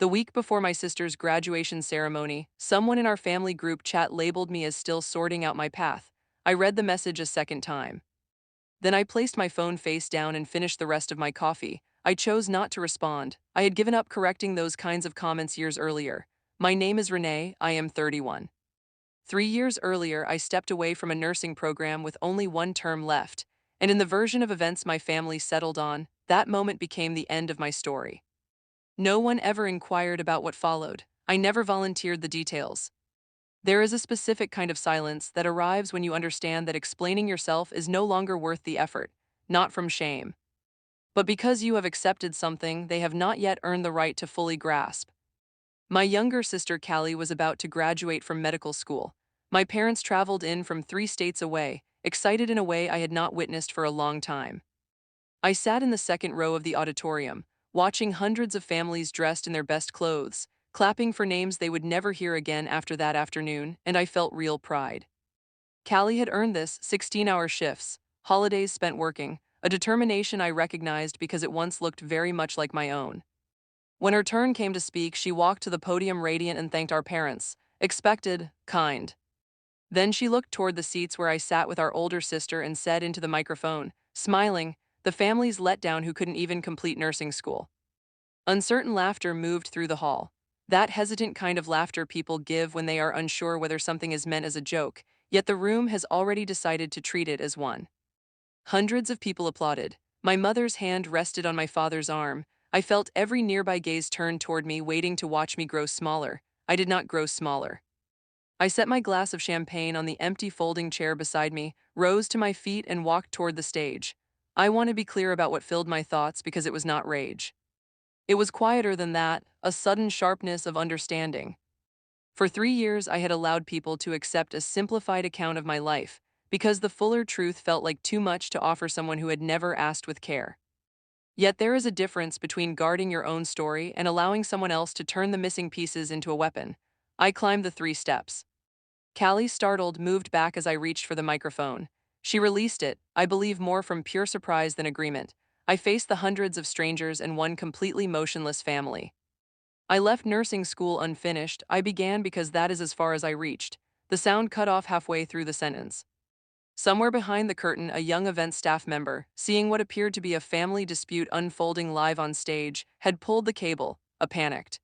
The week before my sister's graduation ceremony, someone in our family group chat labeled me as still sorting out my path. I read the message a second time. Then I placed my phone face down and finished the rest of my coffee. I chose not to respond. I had given up correcting those kinds of comments years earlier. My name is Renee, I am 31. 3 years earlier, I stepped away from a nursing program with only one term left, and in the version of events my family settled on, that moment became the end of my story. No one ever inquired about what followed. I never volunteered the details. There is a specific kind of silence that arrives when you understand that explaining yourself is no longer worth the effort, not from shame, but because you have accepted something they have not yet earned the right to fully grasp. My younger sister Qley was about to graduate from medical school. My parents traveled in from 3 states away, excited in a way I had not witnessed for a long time. I sat in the second row of the auditorium, watching hundreds of families dressed in their best clothes, clapping for names they would never hear again after that afternoon, and I felt real pride. Qley had earned this 16-hour shifts, holidays spent working, a determination I recognized because it once looked very much like my own. When her turn came to speak, she walked to the podium radiant and thanked our parents, expected, kind. Then she looked toward the seats where I sat with our older sister and said into the microphone, smiling, the family's let down who couldn't even complete nursing school. Uncertain laughter moved through the hall. That hesitant kind of laughter people give when they are unsure whether something is meant as a joke, yet the room has already decided to treat it as one. Hundreds of people applauded. My mother's hand rested on my father's arm. I felt every nearby gaze turn toward me, waiting to watch me grow smaller. I did not grow smaller. I set my glass of champagne on the empty folding chair beside me, rose to my feet, and walked toward the stage. I want to be clear about what filled my thoughts because it was not rage. It was quieter than that, a sudden sharpness of understanding. For 3 years, I had allowed people to accept a simplified account of my life, because the fuller truth felt like too much to offer someone who had never asked with care. Yet there is a difference between guarding your own story and allowing someone else to turn the missing pieces into a weapon. I climbed the 3 steps. Qley, startled, moved back as I reached for the microphone. She released it, I believe more from pure surprise than agreement. I faced the hundreds of strangers and one completely motionless family. I left nursing school unfinished. I began because that is as far as I reached. The sound cut off halfway through the sentence. Somewhere behind the curtain, a young event staff member, seeing what appeared to be a family dispute unfolding live on stage, had pulled the cable, a panicked,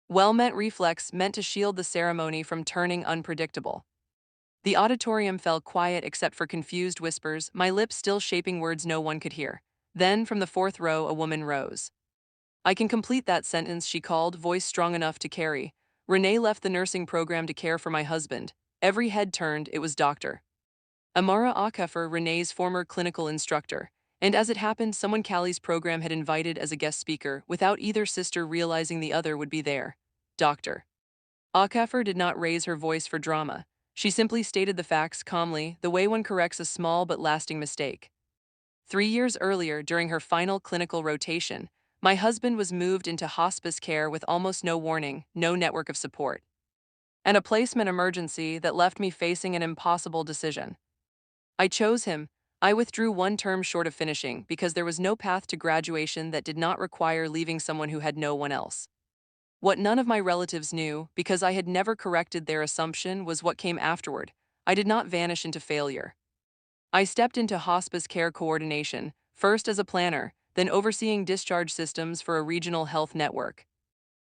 well-meant reflex meant to shield the ceremony from turning unpredictable. The auditorium fell quiet except for confused whispers, my lips still shaping words no one could hear. Then, from the fourth row, a woman rose. I can complete that sentence, she called, voice strong enough to carry. Renee left the nursing program to care for my husband. Every head turned, it was Dr. Amara Akefer, Renee's former clinical instructor. And as it happened, someone Qley's program had invited as a guest speaker, without either sister realizing the other would be there. Dr. Akefer did not raise her voice for drama. She simply stated the facts calmly, the way one corrects a small but lasting mistake. 3 years earlier, during her final clinical rotation, my husband was moved into hospice care with almost no warning, no network of support, and a placement emergency that left me facing an impossible decision. I chose him. I withdrew one term short of finishing because there was no path to graduation that did not require leaving someone who had no one else. What none of my relatives knew, because I had never corrected their assumption, was what came afterward. I did not vanish into failure. I stepped into hospice care coordination, first as a planner, then overseeing discharge systems for a regional health network.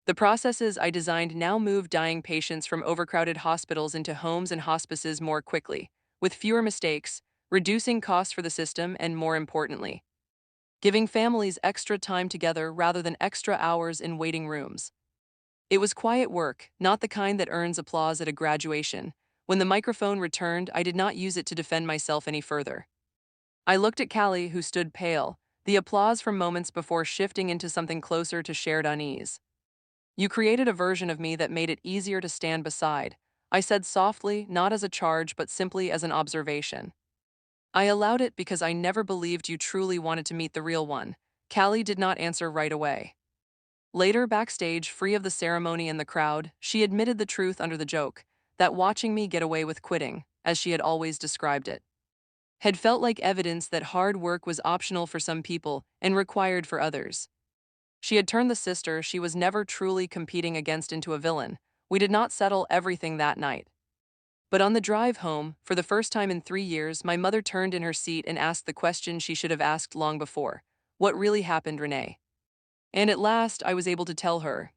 The processes I designed now moved dying patients from overcrowded hospitals into homes and hospices more quickly, with fewer mistakes, reducing costs for the system, and more importantly, giving families extra time together rather than extra hours in waiting rooms. It was quiet work, not the kind that earns applause at a graduation. When the microphone returned, I did not use it to defend myself any further. I looked at Qley, who stood pale, the applause from moments before shifting into something closer to shared unease. You created a version of me that made it easier to stand beside, I said softly, not as a charge but simply as an observation. I allowed it because I never believed you truly wanted to meet the real one. Qley did not answer right away. Later, backstage, free of the ceremony and the crowd, she admitted the truth under the joke, that watching me get away with quitting, as she had always described it, had felt like evidence that hard work was optional for some people and required for others. She had turned the sister she was never truly competing against into a villain. We did not settle everything that night. But on the drive home, for the first time in 3 years, my mother turned in her seat and asked the question she should have asked long before. What really happened, Renee? And at last, I was able to tell her,